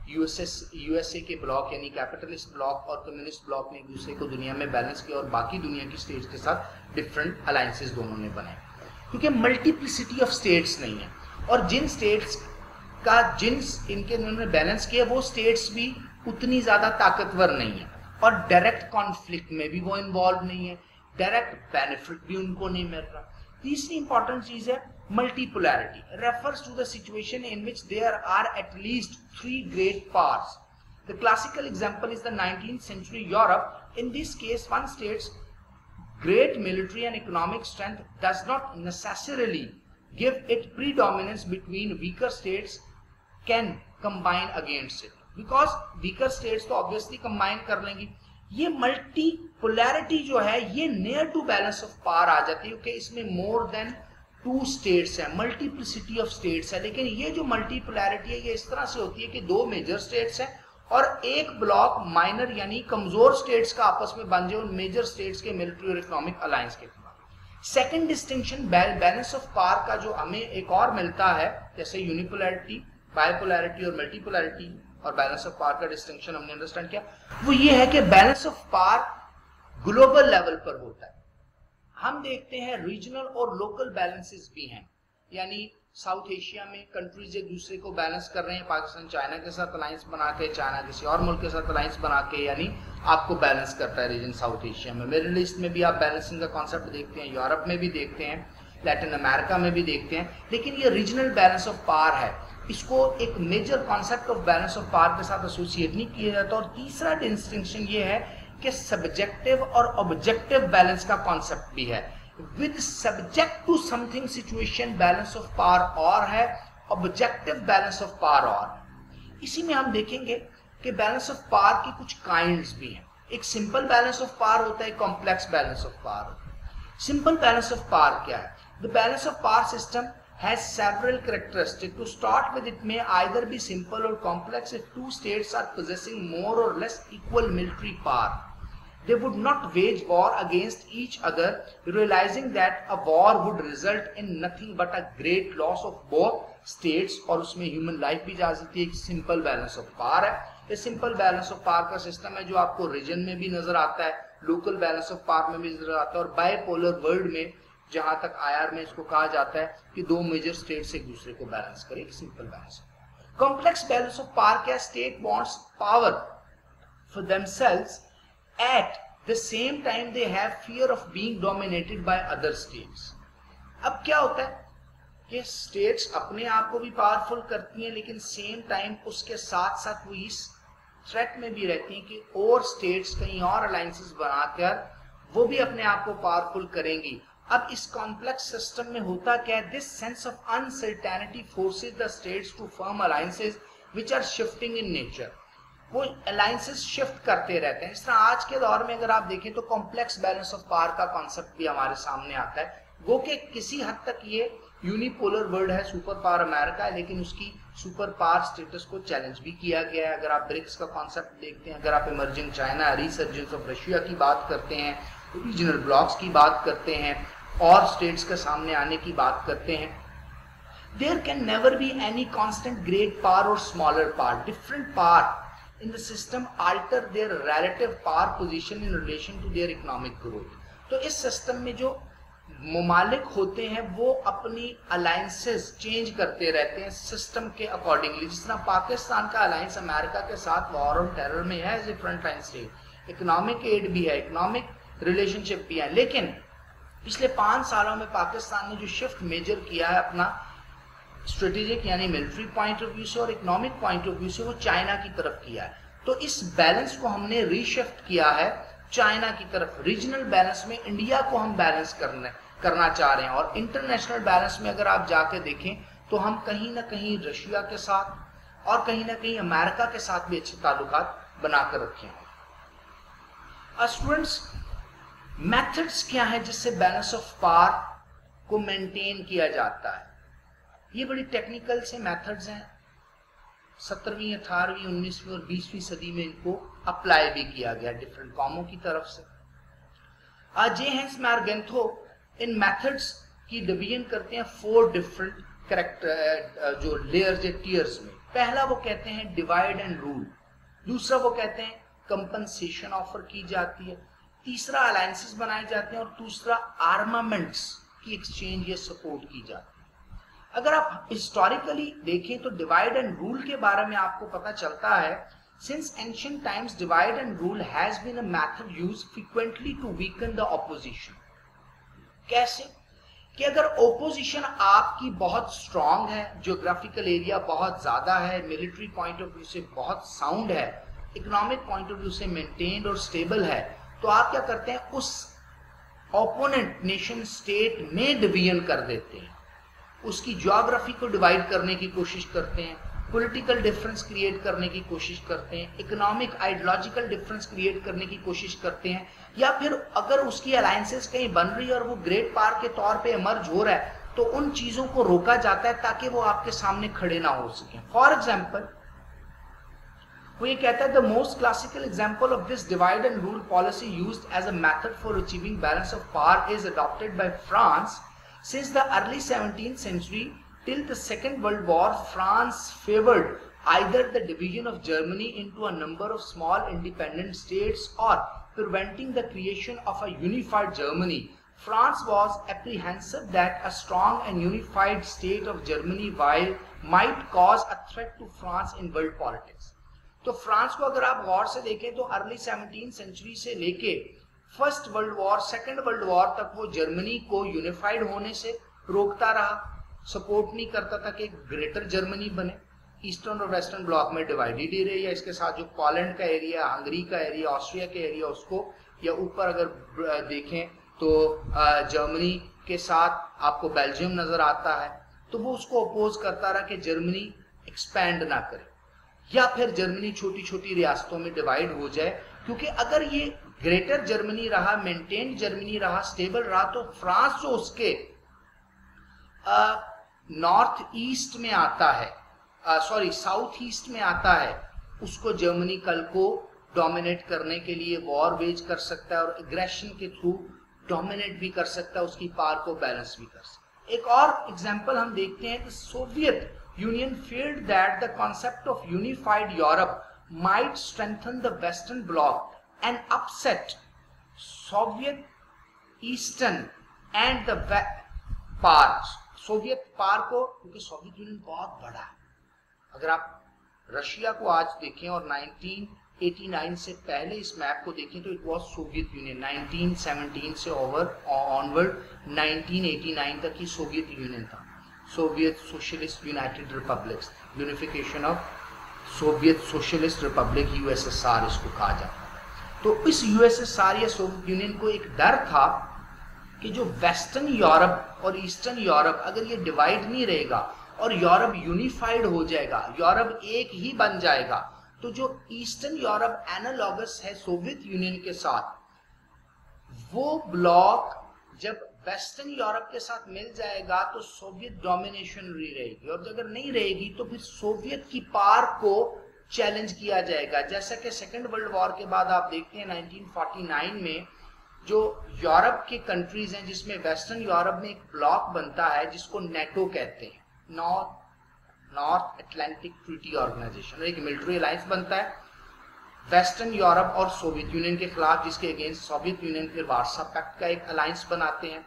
यूएसए के ब्लॉक यानी कैपिटलिस्ट ब्लॉक और कम्युनिस्ट ब्लॉक ने एक दूसरे को दुनिया में बैलेंस किया, और बाकी दुनिया की स्टेट्स के साथ डिफरेंट अलायंसेस दोनों ने बनाए। क्योंकि मल्टीप्लिसिटी ऑफ स्टेट्स नहीं है, और जिन स्टेट्स का इनके उन्होंने बैलेंस किया वो स्टेट्स भी उतनी ज्यादा ताकतवर नहीं है, और डायरेक्ट कॉन्फ्लिक्ट में भी वो इन्वॉल्व नहीं है, डायरेक्ट बेनिफिट भी उनको नहीं मिल रहा। तीसरी इंपॉर्टेंट चीज है multipolarity, refers to the situation in which there are at least 3 great powers. The classical example is the 19th century Europe. In this case, one state's great military and economic strength does not necessarily give it predominance between weaker states can combine against it. Because weaker states तो obviously combine कर लेंगी। ये multipolarity जो है ये near to balance of power आ जाती है, क्योंकि इसमें more than 2 states है, multiplicity of states है। लेकिन ये जो multipolarity है ये इस तरह से होती है कि 2 major states हैं और एक ब्लॉक माइनर यानी कमजोर स्टेट्स का आपस में बन जाए उन मेजर स्टेट्स के मिलिट्री और इकोनॉमिक अलायंस के खिलाफ। Second distinction balance of power का जो हमें एक और मिलता है, जैसे यूनिपोलैरिटी, बाइपोलैरिटी और मल्टीपोलैरिटी, और बैलेंस ऑफ पावर का डिस्टिंक्शन हमने अंडरस्टैंड किया, वो ये है कि balance of power global level पर होता है। हम देखते हैं रीजनल और लोकल बैलेंसेस भी हैं, यानी साउथ एशिया में कंट्रीज एक दूसरे को बैलेंस कर रहे हैं, पाकिस्तान चाइना के साथ अलायंस बना के, चाइना किसी और मुल्क के साथ अलायंस बना के, यानी आपको बैलेंस करता है रीजन साउथ एशिया में। मिडिल ईस्ट में भी आप बैलेंसिंग का कॉन्सेप्ट देखते हैं, यूरोप में भी देखते हैं, लैटिन अमेरिका में भी देखते हैं, लेकिन ये रीजनल बैलेंस ऑफ पावर है, इसको एक major concept of balance of power के साथ एसोसिएट नहीं किया जाता। और तीसरा डिस्टिंक्शन ये है कि सब्जेक्टिव और ऑब्जेक्टिव बैलेंस का कॉन्सेप्ट भी है। With subject to something situation balance of power और है, objective balance of power और। इसी में हम देखेंगे कि balance of power की कुछ kinds भी हैं। एक simple balance of power होता है, complex balance of power होता है। Simple balance of power क्या है? The balance of power system has several characteristics. To start with, it may either be simple or complex if 2 states are possessing more or less equal military power. They would not wage war against each other, realizing that a war would result in nothing but a great loss of both states, और उसमें human life भी जा सकती है। एक simple balance of power है। ये simple balance of power का सिस्टम है जो आपको रीजन में भी नजर आता है, लोकल बैलेंस ऑफ पावर में भी नजर आता है, और बायपोलर वर्ल्ड में जहां तक आईआर में इसको कहा जाता है कि 2 मेजर स्टेट्स एक दूसरे को बैलेंस करें, simple balance. Complex balance of power क्या? State wants power for themselves at the same time they have fear of being dominated by other states. अब क्या होता है कि स्टेट्स अपने आप को भी पावरफुल करती हैं, लेकिन सेम टाइम उसके साथ साथ वो इस थ्रेट में भी रहती हैं कि और स्टेट्स कहीं और अलायंसेस बनाकर वो भी अपने आप को पावरफुल करेंगी। अब इस कॉम्प्लेक्स सिस्टम में होता क्या है? This sense of uncertainty forces the states to form alliances which are shifting in nature. वो अलायंसेस शिफ्ट करते रहते हैं। इस तरह आज के दौर में अगर आप देखें तो कॉम्प्लेक्स बैलेंस ऑफ पावर का कॉन्सेप्ट भी हमारे सामने आता है। वो कि किसी हद तक ये यूनिपोलर वर्ल्ड है, सुपर पावर अमेरिका है, लेकिन उसकी सुपर पावर स्टेटस को चैलेंज भी किया गया है। अगर आप ब्रिक्स का कॉन्सेप्ट देखते हैं, अगर आप emerging China, resurgence of Russia की बात करते हैं, रीजनल ब्लॉक्स की बात करते हैं, और स्टेट्स के सामने आने की बात करते हैं, there can never be any constant great power और smaller power. Different power in the system alter their relative power position in relation to their economic growth. तो इस सिस्टम में जो ममालिक होते हैं वो अपनी अलायंसेस चेंज करते रहते हैं सिस्टम के अकॉर्डिंगली। जिस तरह पाकिस्तान का अलायंस अमेरिका के साथ वॉर ऑन टेरर में है as a front line state, economic aid भी है, इकोनॉमिक रिलेशनशिप भी है, लेकिन पिछले 5 सालों में पाकिस्तान ने जो शिफ्ट मेजर किया है अपना स्ट्रेटेजिक यानी मिलिट्री पॉइंट ऑफ व्यू से और इकोनॉमिक पॉइंट ऑफ व्यू से, वो चाइना की तरफ किया है। तो इस बैलेंस को हमने रीशिफ्ट किया है चाइना की तरफ। रीजनल बैलेंस में इंडिया को हम बैलेंस करना चाह रहे हैं, और इंटरनेशनल बैलेंस में अगर आप जाके देखें तो हम कहीं ना कहीं रशिया के साथ और कहीं ना कहीं अमेरिका के साथ भी अच्छे ताल्लुकात बनाकर रखे हैं। स्टूडेंट्स, मेथड्स क्या है जिससे बैलेंस ऑफ पावर को मेंटेन किया जाता है? ये बड़ी टेक्निकल से मेथड्स हैं। 17वीं, 18वीं, 19वीं और 20वीं सदी में इनको अप्लाई भी किया गया डिफरेंट कॉमों की तरफ से। जेम्स मार्गेंथो इन मेथड्स की डिवीजन करते हैं 4 डिफरेंट कैरेक्टर जो लेयर्स या टियर्स में। पहला वो कहते हैं डिवाइड एंड रूल, दूसरा वो कहते हैं कंपनसेशन ऑफर की जाती है, तीसरा अलायंसेस बनाए जाते हैं, और दूसरा आर्मामेंट्स की एक्सचेंज या सपोर्ट की जाती है। अगर आप हिस्टोरिकली देखें तो डिवाइड एंड रूल के बारे में आपको पता चलता है, since ancient times divide and rule has been a method used frequently to weaken the opposition. कैसे कि अगर ओपोजिशन आपकी बहुत स्ट्रांग है, ज्योग्राफिकल एरिया बहुत ज्यादा है, मिलिट्री पॉइंट ऑफ व्यू से बहुत साउंड है, इकोनॉमिक पॉइंट ऑफ व्यू से मेंटेन्ड और स्टेबल है, तो आप क्या करते हैं, उस ओपोनेंट नेशन स्टेट में डिवीजन कर देते हैं, उसकी ज्योग्राफी को डिवाइड करने की कोशिश करते हैं, पॉलिटिकल डिफरेंस क्रिएट करने की कोशिश करते हैं, इकोनॉमिक आइडियोलॉजिकल डिफरेंस क्रिएट करने की कोशिश करते हैं, या फिर अगर उसकी अलायंसेस कहीं बन रही है और वो ग्रेट पावर के तौर पे इमर्ज हो रहा है तो उन चीजों को रोका जाता है ताकि वो आपके सामने खड़े ना हो सके। फॉर एग्जाम्पल वो ये कहता है the most classical example of this divide and rule policy used as a method for achieving balance of power is adopted by France since the early 17th century till the Second World War. France favored either the division of Germany into a number of small independent states or preventing the creation of a unified Germany. France was apprehensive that a strong and unified state of Germany might cause a threat to France in world politics. तो France को अगर आप गौर से देखें तो early 17th century से लेके first world war, second world war तक वो जर्मनी को यूनिफाइड होने से रोकता रहा, सपोर्ट नहीं करता था कि ग्रेटर जर्मनी बने, ईस्टर्न और वेस्टर्न ब्लॉक में डिवाइडेड ही रही है। इसके साथ जो पोलैंड का एरिया, हंगरी का एरिया, ऑस्ट्रिया का एरिया, उसको या ऊपर अगर देखें तो जर्मनी के साथ आपको बेल्जियम नजर आता है, तो वो उसको अपोज करता रहा कि जर्मनी एक्सपैंड ना करे या फिर जर्मनी छोटी छोटी रियासतों में डिवाइड हो जाए, क्योंकि अगर ये ग्रेटर जर्मनी रहा, मेंटेन्ड जर्मनी रहा, स्टेबल रहा, तो फ्रांस जो उसके नॉर्थ ईस्ट में आता है, साउथ ईस्ट में आता है, उसको जर्मनी कल को डोमिनेट करने के लिए वॉर वेज कर सकता है और एग्रेशन के थ्रू डोमिनेट भी कर सकता है, उसकी पावर को बैलेंस भी कर सकता है। एक और एग्जांपल हम देखते हैं कि Soviet union feared that the concept of unified Europe might strengthen the Western Bloc and upset Soviet Eastern and the West Soviet पार को, क्योंकि सोवियत यूनियन बहुत बड़ा है। अगर आप रशिया को आज देखें और 1989 से पहले इस मैप को देखें तो इट वाज सोवियत यूनियन, 1917 से ऑनवर्ड 1989 तक ही सोवियत यूनियन था। Soviet socialist United republics, unification of Soviet socialist Republic, USSR इसको कहा जाता है। तो इस यूएसएसआर या सोवियत यूनियन को एक डर था कि जो वेस्टर्न यूरोप और ईस्टर्न यूरोप अगर ये डिवाइड नहीं रहेगा और यूरोप यूनिफाइड हो जाएगा, यूरोप एक ही बन जाएगा, तो जो ईस्टर्न यूरोप एनालॉगस है सोवियत यूनियन के साथ, वो ब्लॉक जब वेस्टर्न यूरोप के साथ मिल जाएगा तो सोवियत डोमिनेशन रहेगी, और अगर नहीं रहेगी तो फिर सोवियत की पावर को चैलेंज किया जाएगा। जैसा कि सेकेंड वर्ल्ड वॉर के बाद आप देखते हैं 1949 में जो यूरोप के कंट्रीज हैं जिसमें वेस्टर्न यूरोप में एक ब्लॉक बनता है जिसको नेटो कहते हैं, नॉर्थ अटलांटिक ट्रीटी ऑर्गेनाइजेशन, और एक मिलिट्री अलायंस बनता है वेस्टर्न यूरोप और सोवियत यूनियन के खिलाफ, जिसके अगेंस्ट सोवियत यूनियन फिर वार्सा पैक्ट का एक अलायंस बनाते हैं।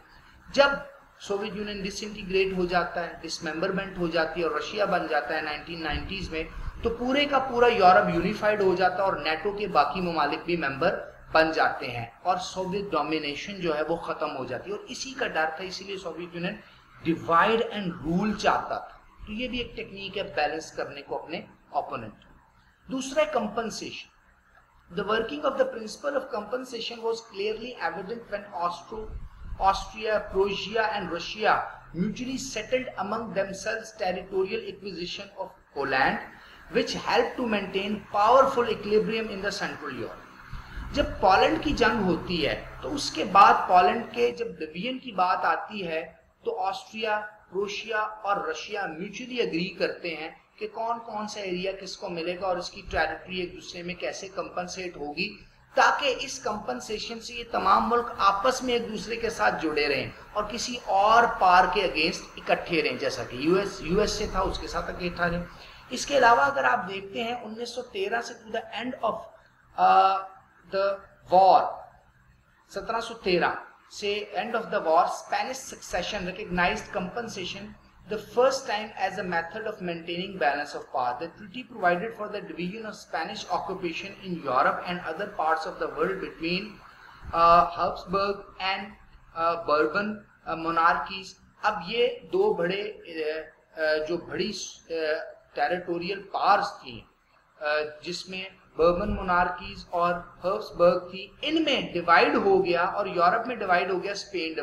जब सोवियत यूनियन डिसइंटीग्रेट हो जाता है, डिसमेंबरमेंट हो जाती है और रशिया बन जाता है 1990s में, तो पूरे का पूरा यूरोप यूनिफाइड हो जाता है और नेटो के बाकी ममालिक भी मेंबर बन जाते हैं और सोवियत डोमिनेशन जो है वो खत्म हो जाती है। और इसी का डर था, इसीलिए Soviet union divide and rule चाहता था। तो ये भी एक टेक्निक है बैलेंस करने को अपने ओपोनेंट। दूसरा है compensation. The working of the principle of compensation was clearly evident when Austria, Prussia and Russia mutually settled among themselves territorial acquisition of Poland, which helped to maintain powerful equilibrium in the Central Europe. जब Poland की जंग होती है तो उसके बाद Poland के जब डिवीजन की बात आती है तो ऑस्ट्रिया, प्रोशिया और रशिया म्यूचुअली एग्री करते हैं कि कौन कौन सा एरिया किसको मिलेगा और इसकी टेरिटरी एक दूसरे में कैसे कंपनसेट होगी, ताकि इस कंपनसेशन से ये तमाम मुल्क आपस में एक दूसरे के साथ जुड़े रहें और किसी और पार के अगेंस्ट इकट्ठे रहें, जैसा कि यूएस से था उसके साथ इकट्ठा रहें। इसके अलावा अगर आप देखते हैं 1913 से to the end of the war 1713 say end of the war, Spanish succession recognized compensation the first time as a method of maintaining balance of power. The treaty provided for the division of Spanish occupation in Europe and other parts of the world between Habsburg and Bourbon monarchies. अब ये दो बड़े जो बड़ी territorial powers थी जिसमें bourbon monarchies और Habsburg थी, इनमें डिवाइड हो गया और यूरोप में डिवाइड हो गया स्पेन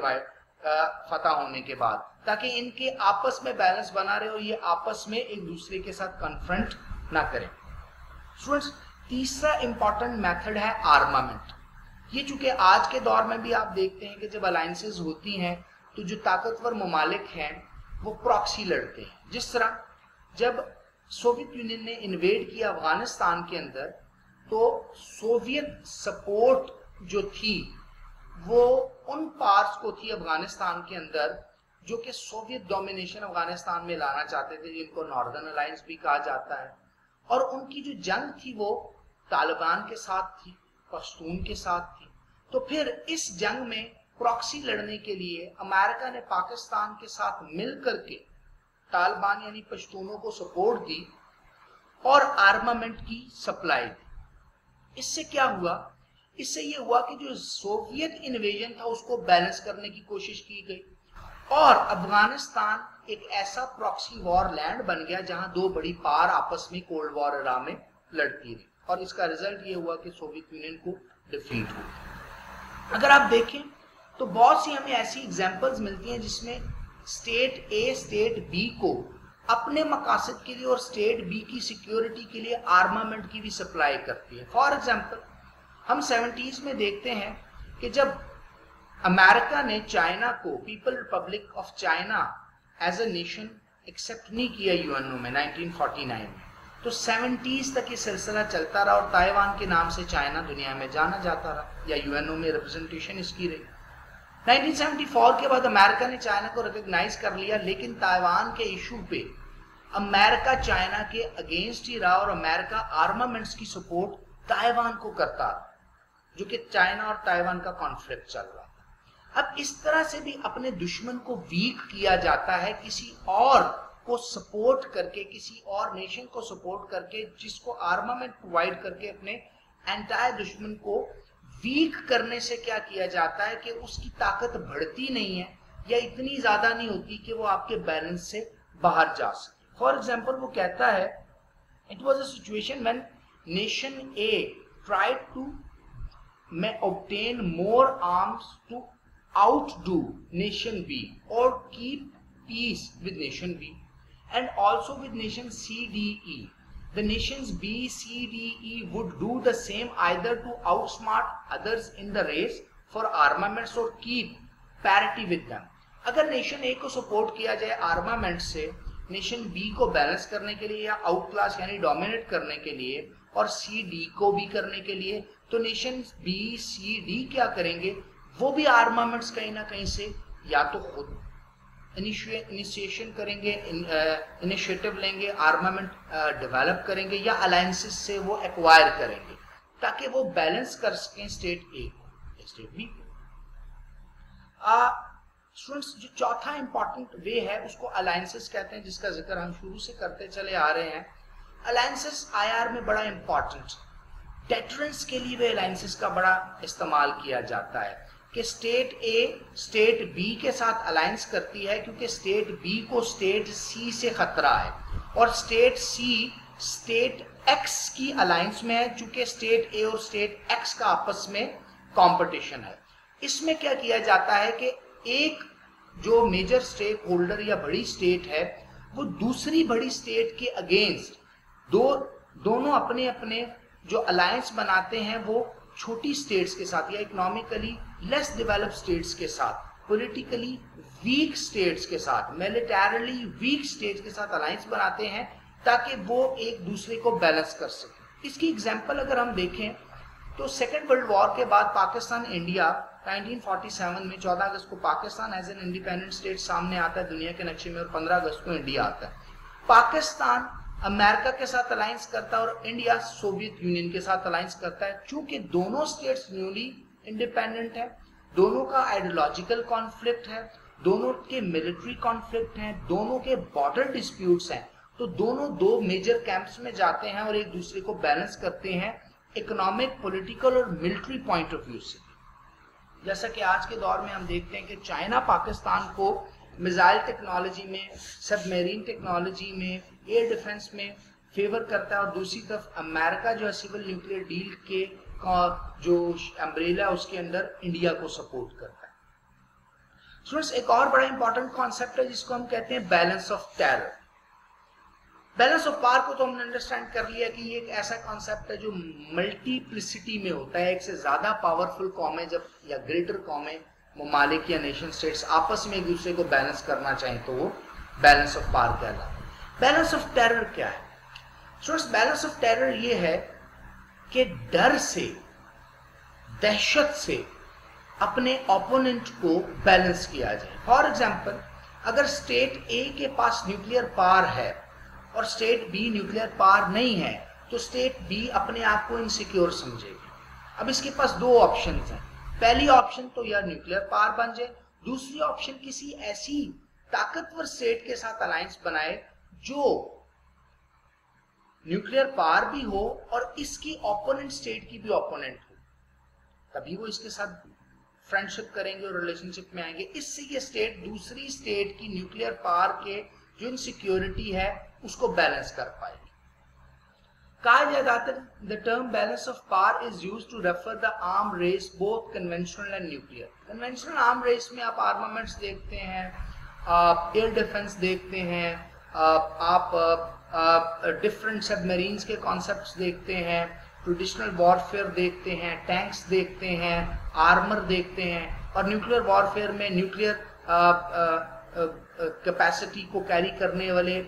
फतह होने के बाद, ताकि इनके आपस में बैलेंस बना रहे और ये आपस में एक दूसरे के साथ कन्फ्रंट ना करें। स्टूडेंट्स, तीसरा इंपॉर्टेंट मेथड है आर्मामेंट। ये चूंकि आज के दौर में भी आप देखते हैं कि जब अलायंसेस होती हैं तो जो ताकतवर ममालिक हैं वो प्रॉक्सी लड़ते हैं। जिस तरह जब सोवियत यूनियन ने इन्वेड किया अफगानिस्तान के अंदर, तो सोवियत सपोर्ट जो थी वो उन पार्ट्स को थी अफगानिस्तान के अंदर जो कि सोवियत डोमिनेशन अफगानिस्तान में लाना चाहते थे, जिनको नॉर्दर्न अलायंस भी कहा जाता है। और उनकी जो जंग थी वो तालिबान के साथ थी, पश्तून के साथ थी। तो फिर इस जंग में प्रॉक्सी लड़ने के लिए अमेरिका ने पाकिस्तान के साथ मिल करके तालिबान यानी पश्तूनों को सपोर्ट दी और आर्मामेंट की सप्लाई दी। इससे क्या हुआ? इससे ये हुआ कि जो सोवियत इन्वेजन था उसको बैलेंस करने की कोशिश की गई और अफगानिस्तान एक ऐसा प्रॉक्सी वॉर लैंड बन गया जहां दो बड़ी पावर आपस में कोल्ड वॉर एरा में लड़ती रही और इसका रिजल्ट ये हुआ कि सोवियत यूनियन को डिफीट हुआ। अगर आप देखें तो बहुत सी हमें ऐसी एग्जांपल्स मिलती हैं जिसमें स्टेट ए स्टेट बी को अपने मकासद के लिए और स्टेट बी की सिक्योरिटी के लिए आर्मामेंट की भी सप्लाई करती है। फॉर एग्जांपल, हम 70s में देखते हैं कि जब अमेरिका ने चाइना को, people republic of China as a nation accept नहीं किया यूएनओ में 1949 में, तो 70s तक ये सिलसिला चलता रहा और ताइवान के नाम से चाइना दुनिया में जाना जाता रहा या यूएनओ में रिप्रेजेंटेशन इसकी रही। 1974 के बाद अमेरिका ने चाइना को रिकॉग्नाइज कर लिया, लेकिन ताइवान के इशू पे अमेरिका चाइना के अगेंस्ट ही रहा और अमेरिका आर्मामेंट्स की सपोर्ट ताइवान को करता रहा, जो कि चाइना और ताइवान का कॉन्फ्लिक्ट चल रहा था। अब इस तरह से भी अपने दुश्मन को वीक किया जाता है, किसी और को सपोर्ट करके, किसी और नेशन को सपोर्ट करके, जिसको आर्मामेंट प्रोवाइड करके अपने एंटायर दुश्मन को वीक करने से क्या किया जाता है कि उसकी ताकत बढ़ती नहीं है या इतनी ज्यादा नहीं होती कि वो आपके बैलेंस से बाहर जा सके। फॉर एग्जाम्पल, वो कहता है it was a situation when nation A tried to obtain more arms to outdo nation B or keep peace with nation B and also with nation C, D, E. The nations B, C, D, E would do the same either to outsmart others in the race for armaments or keep parity with them. अगर nation ए को support किया जाए armament से nation B को balance करने के लिए या आउट क्लास यानी डोमिनेट करने के लिए और सी डी को भी करने के लिए, तो नेशन बी सी डी क्या करेंगे? वो भी आर्मामेंट्स कहीं ना कहीं से या तो खुद इनिशिएशन करेंगे, इनिशिएटिव लेंगे, आर्मामेंट डेवलप करेंगे या अलायंसेस से वो एक्वायर करेंगे ताकि वो बैलेंस कर सकें स्टेट ए को स्टेट बी को। स्टूडेंट्स, जो चौथा इंपॉर्टेंट वे है उसको अलायंसेस कहते हैं, जिसका जिक्र हम शुरू से करते चले आ रहे हैं। अलायंसेस आईआर में बड़ा इंपॉर्टेंट, डेटरेंस के लिए वे अलायंसेस का बड़ा इस्तेमाल किया जाता है कि स्टेट ए स्टेट बी के साथ अलायंस करती है क्योंकि स्टेट बी को स्टेट सी से खतरा है और स्टेट सी स्टेट एक्स की अलायंस में है चूंकि स्टेट ए और स्टेट एक्स का आपस में कंपटीशन है। इसमें क्या किया जाता है कि एक जो मेजर स्टेक होल्डर या बड़ी स्टेट है वो दूसरी बड़ी स्टेट के अगेंस्ट दोनों अपने अपने जो अलायंस बनाते हैं वो छोटी स्टेट्स के साथ या इकोनॉमिकली लेस डेवलप्ड स्टेट्स के साथ, पॉलिटिकली वीक स्टेट्स के साथ, मिलिटरीली वीक स्टेट्स के साथ अलायंस बनाते हैं ताकि वो एक दूसरे को बैलेंस कर सके। इसकी एग्जांपल अगर हम देखें तो सेकेंड वर्ल्ड वॉर के बाद पाकिस्तान इंडिया 1947 में 14 अगस्त को Pakistan as an independent state सामने आता है दुनिया के नक्शे में और 15 अगस्त को इंडिया आता है। पाकिस्तान अमेरिका के साथ अलायंस करता है और इंडिया सोवियत यूनियन के साथ अलायंस करता है। चूंकि दोनों स्टेट्स न्यूली इंडिपेंडेंट है, दोनों का आइडियोलॉजिकल कॉन्फ्लिक्ट है, दोनों के मिलिट्री कॉन्फ्लिक्ट हैं, दोनों के बॉर्डर डिस्प्यूट्स हैं, तो दोनों दो मेजर कैंप्स में जाते हैं और एक दूसरे को बैलेंस करते हैं इकोनॉमिक, पॉलिटिकल और मिलिट्री पॉइंट ऑफ व्यू से। जैसा कि आज के दौर में हम देखते हैं कि चाइना पाकिस्तान को मिसाइल टेक्नोलॉजी में, सबमरीन टेक्नोलॉजी में, एयर डिफेंस में फेवर करता है, और दूसरी तरफ अमेरिका जो है सिविल न्यूक्लियर डील के जो अम्ब्रेला उसके अंदर इंडिया को सपोर्ट करता है। स्टूडेंट्स, एक और बड़ा इंपॉर्टेंट कॉन्सेप्ट है जिसको हम कहते हैं balance of terror. Balance of power को तो हमने अंडरस्टैंड कर लिया कि ये एक ऐसा कॉन्सेप्ट है जो मल्टीप्लिसिटी में होता है। एक से ज्यादा पावरफुल कौमें जब या ग्रेटर कौमें, ममालिक या नेशन स्टेट्स आपस में एक दूसरे को बैलेंस करना चाहें तो वो बैलेंस ऑफ पावर कहलाता है। बैलेंस ऑफ टेरर क्या है? स्टूडेंट्स, बैलेंस ऑफ टेरर ये है कि डर से, दहशत से अपने ओपोनेंट को बैलेंस किया जाए। फॉर एग्जाम्पल, अगर स्टेट ए के पास न्यूक्लियर पावर है और स्टेट बी न्यूक्लियर पावर नहीं है, तो स्टेट बी अपने आप को इनसिक्योर समझेगी। अब इसके पास दो ऑप्शंस हैं। पहली ऑप्शन तो या न्यूक्लियर पावर बन जाए, दूसरी ऑप्शन किसी ऐसी ताकतवर स्टेट के साथ अलायंस बनाए जो न्यूक्लियर पावर भी हो और इसकी ओपोनेंट स्टेट की भी ओपोनेंट हो, तभी वो इसके साथ फ्रेंडशिप करेंगे और रिलेशनशिप में आएंगे। इससे ये स्टेट दूसरी स्टेट की न्यूक्लियर पावर के जो इनसिक्योरिटी है उसको बैलेंस कर पाएगी। कहा जाता है the term balance of power is used to refer the arm race both conventional and nuclear. Conventional arm race में आप आर्मामेंट्स देखते हैं, आप एयर डिफेंस देखते हैं, आप डिफरेंट सबमरीन्स के कॉन्सेप्ट्स देखते हैं, ट्रेडिशनल वॉरफेयर देखते हैं, टैंक्स देखते हैं, आर्मर देखते हैं, और न्यूक्लियर वॉरफेयर में न्यूक्लियर कैपेसिटी को कैरी करने वाले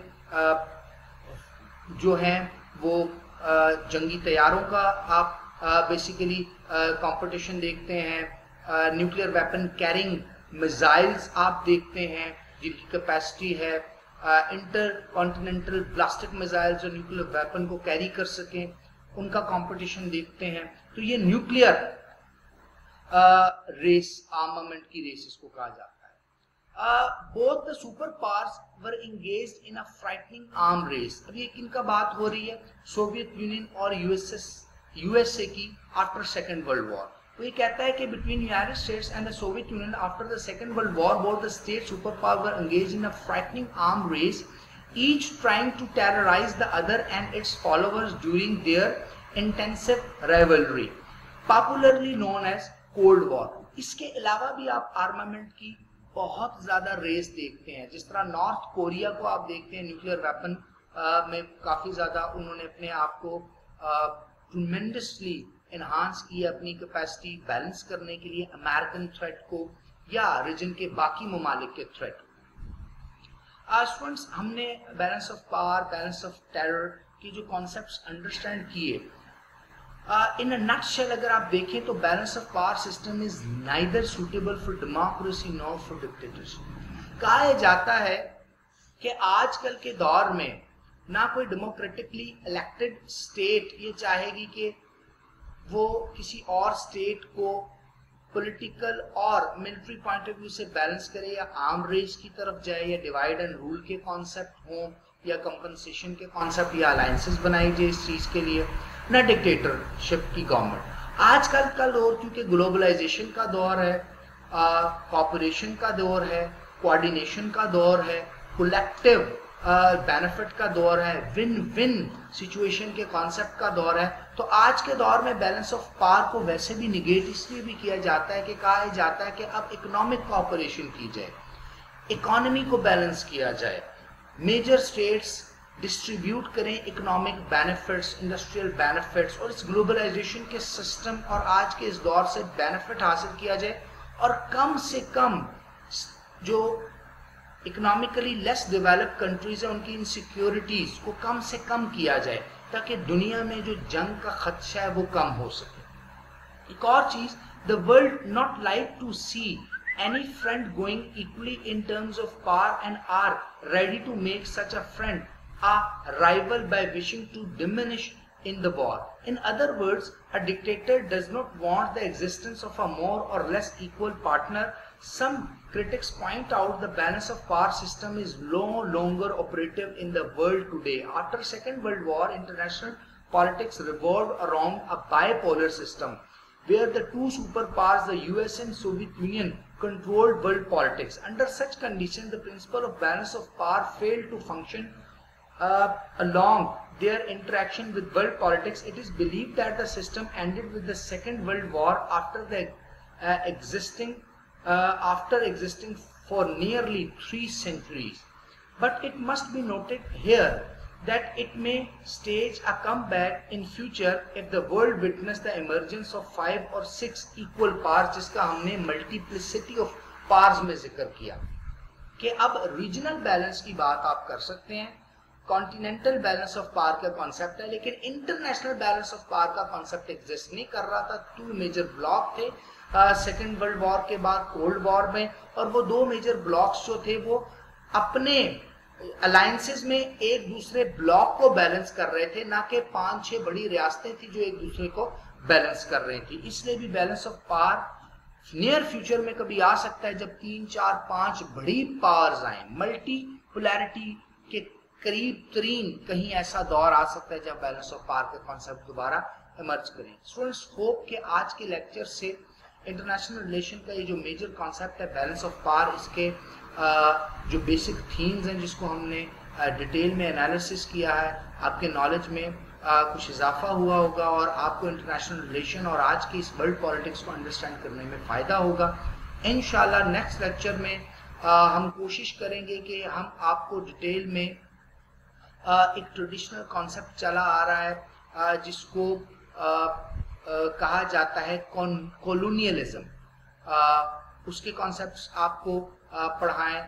जो हैं वो जंगी तैयारों का आप बेसिकली कंपटीशन देखते हैं। न्यूक्लियर वेपन कैरिंग मिसाइल्स आप देखते हैं जिनकी कैपेसिटी है इंटर कॉन्टिनेंटल ब्लास्टिक मिसाइल्स जो न्यूक्लियर वेपन को कैरी कर सकें, उनका कंपटीशन देखते हैं। तो ये न्यूक्लियर रेस, आर्मामेंट की रेस इसको कहा जाता है। Both the superpowers were engaged in a frightening arm race। अभी एक इनका बात हो रही है सोवियत यूनियन और यूएसए की आफ्टर सेकेंड वर्ल्ड वॉर। तो ये कहता है कि between United States and the Soviet Union after the Second World War, both the state superpowers were engaged in a frightening arm race, each trying to terrorize the other and its followers during their intensive rivalry, popularly known as Cold War। इसके अलावा भी आप armament की बहुत ज्यादा race देखते हैं। जिस तरह नॉर्थ कोरिया को आप देखते हैं न्यूक्लियर वेपन में काफी ज्यादा उन्होंने अपने आप को ट्रेमेंडसली एनहांस किया, अपनी कैपेसिटी बैलेंस करने के लिए अमेरिकन थ्रेट को या रीजन के बाकी ममालिक के थ्रेट को। स्टूडेंट्स, हमने balance of power, balance of terror की जो कॉन्सेप्ट्स अंडरस्टैंड किए, इन अ नटशेल अगर आप देखें तो balance of power system is neither suitable for democracy nor for dictatorship. कहा जाता है कि आजकल के दौर में ना कोई डेमोक्रेटिकली इलेक्टेड स्टेट ये चाहेगी कि वो किसी और स्टेट को पॉलिटिकल और मिलिट्री पॉइंट ऑफ व्यू से बैलेंस करे, या आर्म रेस की तरफ जाए, या डिवाइड एंड रूल के कॉन्सेप्ट हों, या कंपनसेशन के कॉन्सेप्ट, या अलायंसेस बनाई जाए इस चीज के लिए, न डिक्टेटरशिप की गवर्नमेंट। आजकल का दौर क्योंकि ग्लोबलाइजेशन का दौर है, कॉपरेशन का दौर है, कोऑर्डिनेशन का दौर है, कलेक्टिव बेनिफिट का दौर है, विन विन सिचुएशन के कॉन्सेप्ट का दौर है, तो आज के दौर में बैलेंस ऑफ पावर को वैसे भी निगेट इसलिए भी किया जाता है कि कहा जाता है कि अब इकोनॉमिक कॉपरेशन की जाए, इकोनॉमी को बैलेंस किया जाए, मेजर स्टेट्स डिस्ट्रीब्यूट करें इकोनॉमिक बेनिफिट्स, इंडस्ट्रियल बेनिफिट्स, और इस ग्लोबलाइजेशन के सिस्टम और आज के इस दौर से बेनिफिट हासिल किया जाए, और कम से कम जो इकोनॉमिकली लेस डेवलप्ड कंट्रीज है उनकी इनसिक्योरिटीज को कम से कम किया जाए, ताकि दुनिया में जो जंग का खदशा है वो कम हो सके। एक और चीज, the world not like to see any friend going equally in terms of power and are ready to make such a friend a rival by wishing to diminish in the war. In other words, a dictator does not want the existence of a more or less equal partner. Some critics point out the balance of power system is no longer operative in the world today. After Second World War, international politics revolved around a bipolar system where the two superpowers, the US and Soviet Union, controlled world politics. Under such conditions, the principle of balance of power failed to function along their interaction with world politics. It is believed that the system ended with the Second World War after existing for nearly 3 centuries. But it must be noted here that it may stage a comeback in future if the world witness the emergence of 5 or 6 equal powers, जिसका हमने multiplicity of powers में जिक्र किया कि अब regional balance की बात आप कर सकते हैं, कॉन्टिनेंटल बैलेंस ऑफ पावर का कॉन्सेप्ट है, लेकिन इंटरनेशनल बैलेंस ऑफ पावर का कॉन्सेप्ट एग्जिस्ट नहीं कर रहा था। 2 मेजर ब्लॉक थे सेकेंड वर्ल्ड वॉर के बाद कोल्ड वॉर में, और वो 2 मेजर ब्लॉक्स जो थे वो अपने अलायंसेस में एक दूसरे ब्लॉक को बैलेंस कर रहे थे, ना कि 5-6 बड़ी रियासतें थी जो एक दूसरे को बैलेंस कर रही थी। इसलिए भी balance of power near future में कभी आ सकता है जब 3, 4, 5 बड़ी पावर्स आए, मल्टीपोलैरिटी के करीब तरीन कहीं ऐसा दौर आ सकता है जब बैलेंस ऑफ पावर के कॉन्सेप्ट दोबारा इमर्ज करें। स्टूडेंट्स, होप के आज के लेक्चर से इंटरनेशनल रिलेशन का ये जो मेजर कॉन्सेप्ट है बैलेंस ऑफ पावर, इसके जो बेसिक थीम्स हैं जिसको हमने डिटेल में एनालिसिस किया है, आपके नॉलेज में कुछ इजाफा हुआ होगा और आपको इंटरनेशनल रिलेशन और आज की इस वर्ल्ड पॉलिटिक्स को अंडरस्टैंड करने में फ़ायदा होगा। इंशाल्लाह नेक्स्ट लेक्चर में हम कोशिश करेंगे कि हम आपको डिटेल में एक ट्रेडिशनल कॉन्सेप्ट चला आ रहा है जिसको कहा जाता है कॉलोनियलिज्म, उसके कॉन्सेप्ट्स आपको पढ़ाएं,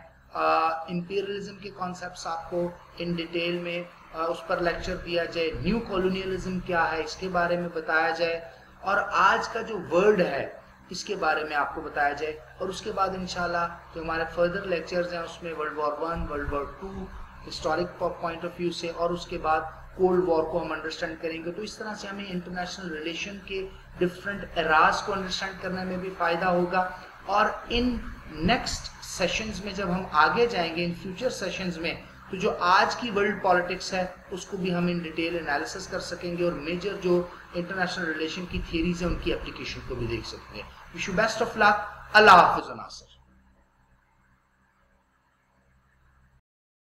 इंपीरियलिज्म के कॉन्सेप्ट्स आपको इन डिटेल में उस पर लेक्चर दिया जाए, न्यू कॉलोनियलिज्म क्या है इसके बारे में बताया जाए, और आज का जो वर्ल्ड है इसके बारे में आपको बताया जाए। और उसके बाद इंशाल्लाह जो हमारे फर्दर लेक्चर्स हैं उसमें world war 1, world war 2 historic point of view से, और उसके बाद कोल्ड वॉर को हम अंडरस्टैंड करेंगे। तो इस तरह से हमें इंटरनेशनल रिलेशन के डिफरेंट एराज को अंडरस्टैंड करने में भी फायदा होगा। और इन नेक्स्ट सेशंस में जब हम आगे जाएंगे, इन फ्यूचर सेशंस में, तो जो आज की वर्ल्ड पॉलिटिक्स है उसको भी हम इन डिटेल एनालिसिस कर सकेंगे और मेजर जो इंटरनेशनल रिलेशन की थियरीज है उनकी एप्लीकेशन को भी देख सकते हैं। Wish you best of luck. अल्लाह हाफिज़।